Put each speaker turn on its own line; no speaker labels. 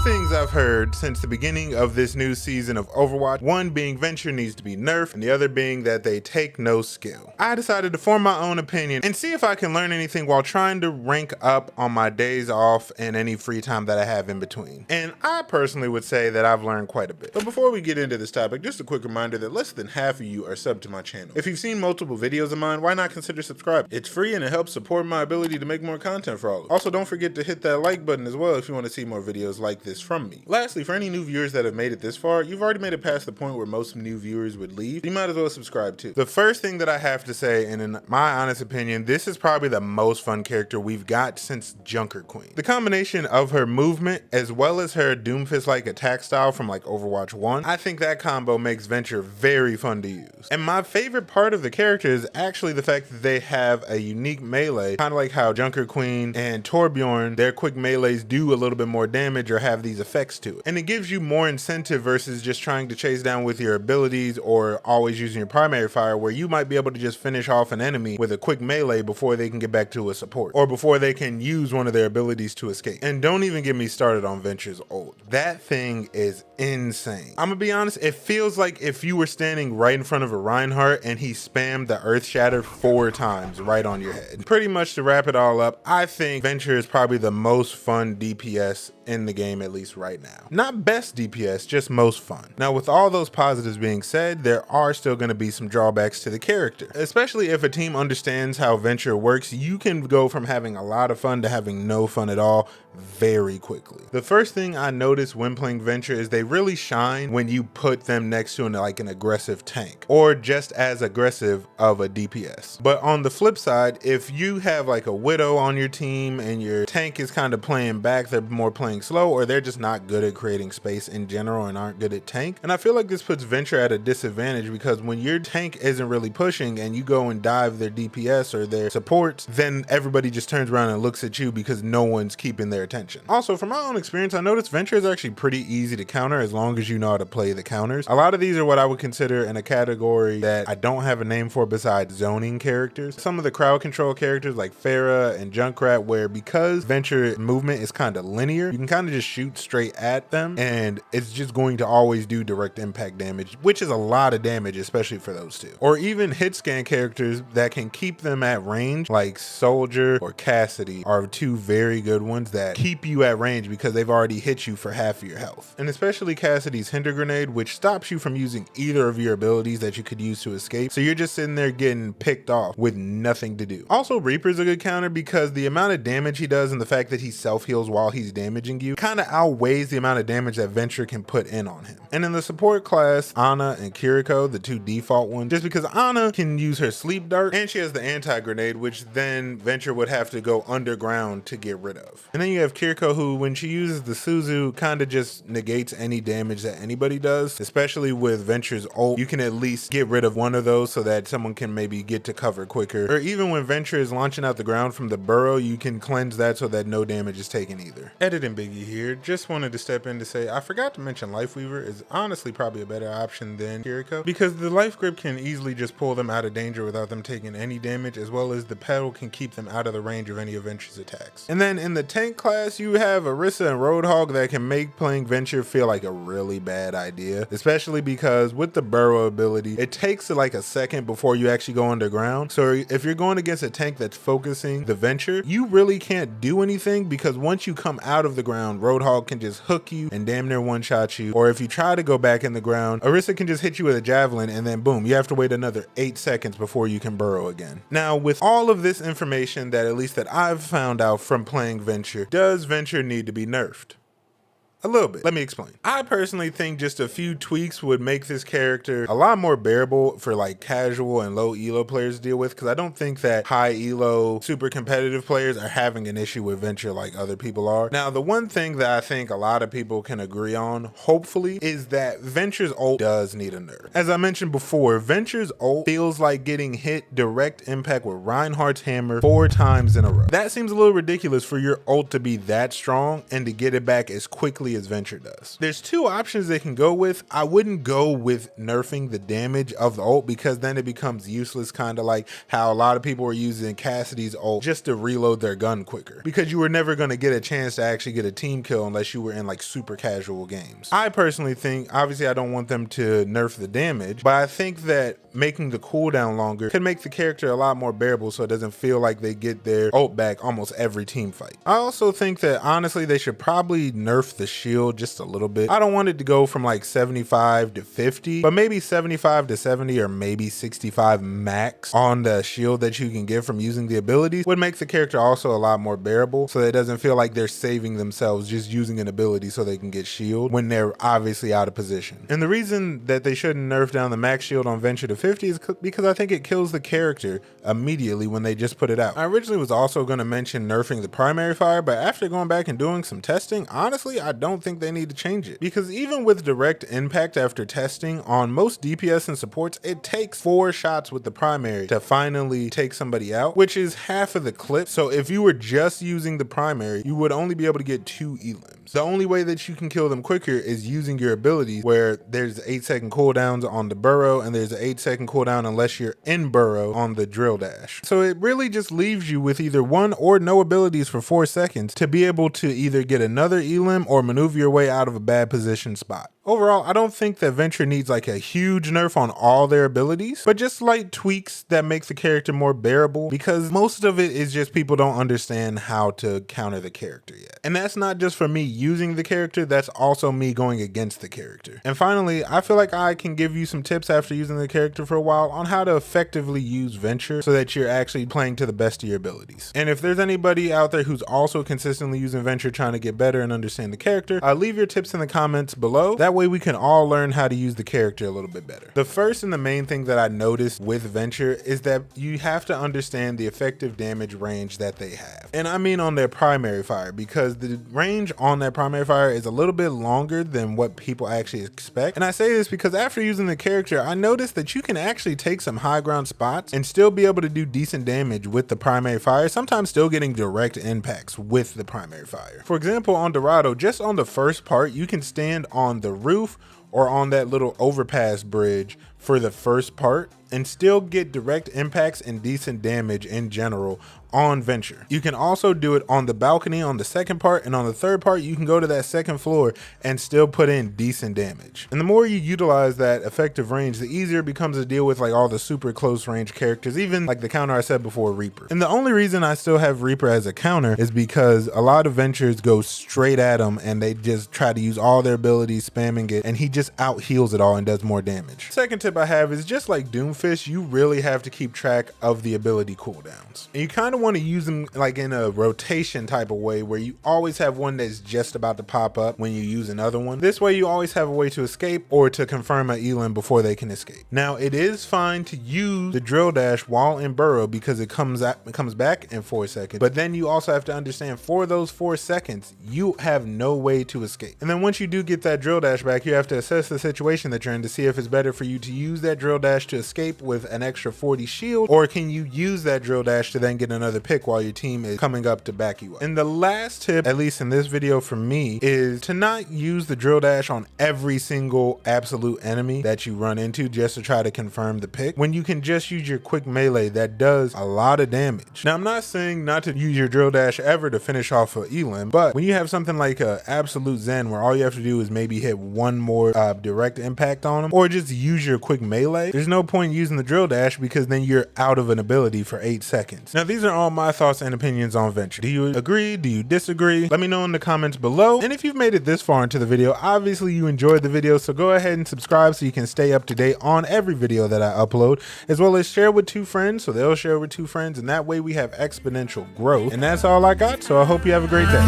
things I've heard since the beginning of this new season of Overwatch, one being Venture needs to be nerfed, and the other being that they take no skill. I decided to form my own opinion and see if I can learn anything while trying to rank up on my days off and any free time that I have in between. And I personally would say that I've learned quite a bit. But before we get into this topic, just a quick reminder that less than half of you are subbed to my channel. If you've seen multiple videos of mine, why not consider subscribing? It's free and it helps support my ability to make more content for all of you. Also, don't forget to hit that like button as well if you want to see more videos like this from me. Lastly, for any new viewers that have made it this far, you've already made it past the point where most new viewers would leave. You might as well subscribe too. The first thing that I have to say, and in my honest opinion, this is probably the most fun character we've got since Junker Queen. The combination of her movement as well as her Doomfist-like attack style from like Overwatch 1, I think that combo makes Venture very fun to use. And my favorite part of the character is actually the fact that they have a unique melee, kind of like how Junker Queen and Torbjorn, their quick melees do a little bit more damage or have these effects to it. And it gives you more incentive versus just trying to chase down with your abilities or always using your primary fire, where you might be able to just finish off an enemy with a quick melee before they can get back to a support or before they can use one of their abilities to escape. And don't even get me started on Venture's ult. That thing is insane. I'm gonna be honest, it feels like if you were standing right in front of a Reinhardt and he spammed the Earth Shatter 4 times right on your head. Pretty much to wrap it all up, I think Venture is probably the most fun DPS in the game, at least right now. Not best DPS, just most fun. Now, with all those positives being said, there are still going to be some drawbacks to the character, especially if a team understands how Venture works. You can go from having a lot of fun to having no fun at all very quickly. The first thing I noticed when playing Venture is they really shine when you put them next to an aggressive tank or just as aggressive of a DPS. But on the flip side, if you have like a Widow on your team and your tank is kind of playing back, they're more playing slow, or they're just not good at creating space in general and aren't good at tank. And I feel like this puts Venture at a disadvantage because when your tank isn't really pushing and you go and dive their DPS or their supports, then everybody just turns around and looks at you because no one's keeping their attention. Also, from my own experience, I noticed Venture is actually pretty easy to counter as long as you know how to play the counters. A lot of these are what I would consider in a category that I don't have a name for besides zoning characters. Some of the crowd control characters like Pharah and Junkrat, where because Venture movement is kind of linear, you can kind of just shoot straight at them and it's just going to always do direct impact damage, which is a lot of damage, especially for those two. Or even hit scan characters that can keep them at range, like Soldier or Cassidy are two very good ones that keep you at range because they've already hit you for half of your health. And especially Cassidy's Hinder Grenade, which stops you from using either of your abilities that you could use to escape. So you're just sitting there getting picked off with nothing to do. Also, Reaper's a good counter because the amount of damage he does and the fact that he self-heals while he's damaging you kind of outweighs the amount of damage that Venture can put in on him. And in the support class, Ana and Kiriko, the two default ones, just because Ana can use her sleep dart and she has the anti-grenade, which then Venture would have to go underground to get rid of. And then you have Kiriko, who when she uses the Suzu kind of just negates any damage that anybody does, especially with Venture's ult. You can at least get rid of one of those so that someone can maybe get to cover quicker. Or even when Venture is launching out the ground from the burrow, you can cleanse that so that no damage is taken either. Editing Biggie here, just wanted to step in to say I forgot to mention Lifeweaver is honestly probably a better option than Kiriko because the life grip can easily just pull them out of danger without them taking any damage, as well as the pedal can keep them out of the range of any of Venture's attacks. And then in the tank class, you have Orisa and Roadhog that can make playing Venture feel like a really bad idea, especially because with the burrow ability, it takes like a second before you actually go underground. So if you're going against a tank that's focusing the Venture, you really can't do anything because once you come out of the ground, Roadhog can just hook you and damn near one-shot you. Or if you try to go back in the ground, Orisa can just hit you with a javelin and then boom, you have to wait another 8 seconds before you can burrow again. Now, with all of this information that at least that I've found out from playing Venture, does Venture need to be nerfed? A little bit. Let me explain. I personally think just a few tweaks would make this character a lot more bearable for like casual and low elo players to deal with, because I don't think that high elo super competitive players are having an issue with Venture like other people are. Now, the one thing that I think a lot of people can agree on, hopefully, is that Venture's ult does need a nerf. As I mentioned before, Venture's ult feels like getting hit direct impact with Reinhardt's hammer 4 times in a row. That seems a little ridiculous for your ult to be that strong and to get it back as quickly quickly as Venture does. There's two options they can go with. I wouldn't go with nerfing the damage of the ult because then it becomes useless, kind of like how a lot of people were using Cassidy's ult just to reload their gun quicker, because you were never going to get a chance to actually get a team kill unless you were in like super casual games. I personally think, obviously I don't want them to nerf the damage, but I think that making the cooldown longer could make the character a lot more bearable so it doesn't feel like they get their ult back almost every team fight. I also think that honestly they should probably nerf the shield just a little bit. I don't want it to go from like 75 to 50, but maybe 75 to 70 or maybe 65 max on the shield that you can get from using the abilities would make the character also a lot more bearable, so that it doesn't feel like they're saving themselves just using an ability so they can get shield when they're obviously out of position. And the reason that they shouldn't nerf down the max shield on Venture to 50 is because I think it kills the character immediately when they just put it out. I originally was also going to mention nerfing the primary fire, but after going back and doing some testing, honestly I don't think they need to change it, because even with direct impact after testing on most DPS and supports, it takes 4 shots with the primary to finally take somebody out, which is half of the clip. So if you were just using the primary, you would only be able to get 2 elims. The only way that you can kill them quicker is using your abilities, where there's 8-second cooldowns on the burrow and there's an 8-second cooldown unless you're in burrow on the drill dash. So it really just leaves you with either 1 or no abilities for 4 seconds to be able to either get another elim or maneuver your way out of a bad position spot. Overall, I don't think that Venture needs like a huge nerf on all their abilities, but just slight tweaks that make the character more bearable, because most of it is just people don't understand how to counter the character yet. And that's not just for me using the character, that's also me going against the character. And finally, I feel like I can give you some tips after using the character for a while on how to effectively use Venture so that you're actually playing to the best of your abilities. And if there's anybody out there who's also consistently using Venture trying to get better and understand the character, leave your tips in the comments below. That way we can all learn how to use the character a little bit better. The first and the main thing that I noticed with Venture is that you have to understand the effective damage range that they have. And I mean on their primary fire, because the range on that primary fire is a little bit longer than what people actually expect. And I say this because after using the character, I noticed that you can actually take some high ground spots and still be able to do decent damage with the primary fire, sometimes still getting direct impacts with the primary fire. For example, on Dorado, just on the first part, you can stand on the roof or on that little overpass bridge for the first part and still get direct impacts and decent damage in general on Venture. You can also do it on the balcony on the second part, and on the third part you can go to that second floor and still put in decent damage. And the more you utilize that effective range, the easier it becomes to deal with like all the super close range characters, even like the counter I said before, Reaper. And the only reason I still have Reaper as a counter is because a lot of Ventures go straight at him and they just try to use all their abilities, spamming it, and he just out heals it all and does more damage. Second tip I have is, just like Doomfist, you really have to keep track of the ability cooldowns. And you kind of want to use them like in a rotation type of way, where you always have one that's just about to pop up when you use another one. This way you always have a way to escape or to confirm an elim before they can escape. Now it is fine to use the drill dash while in burrow because it comes back in 4 seconds, but then you also have to understand for those 4 seconds you have no way to escape. And then once you do get that drill dash back, you have to assess the situation that you're in to see if it's better for you to use that drill dash to escape with an extra 40 shield, or can you use that drill dash to then get another pick while your team is coming up to back you up. And the last tip, at least in this video for me, is to not use the drill dash on every single absolute enemy that you run into just to try to confirm the pick, when you can just use your quick melee that does a lot of damage. Now I'm not saying not to use your drill dash ever to finish off an elim, but when you have something like a absolute Zen where all you have to do is maybe hit one more direct impact on them, or just use your quick melee, there's no point using the drill dash because then you're out of an ability for 8 seconds. Now these are all my thoughts and opinions on Venture. Do you agree? Do you disagree? Let me know in the comments below. And if you've made it this far into the video, obviously you enjoyed the video, so go ahead and subscribe so you can stay up to date on every video that I upload, as well as share with 2 friends so they'll share with 2 friends, and that way we have exponential growth. And that's all I got, so I hope you have a great day.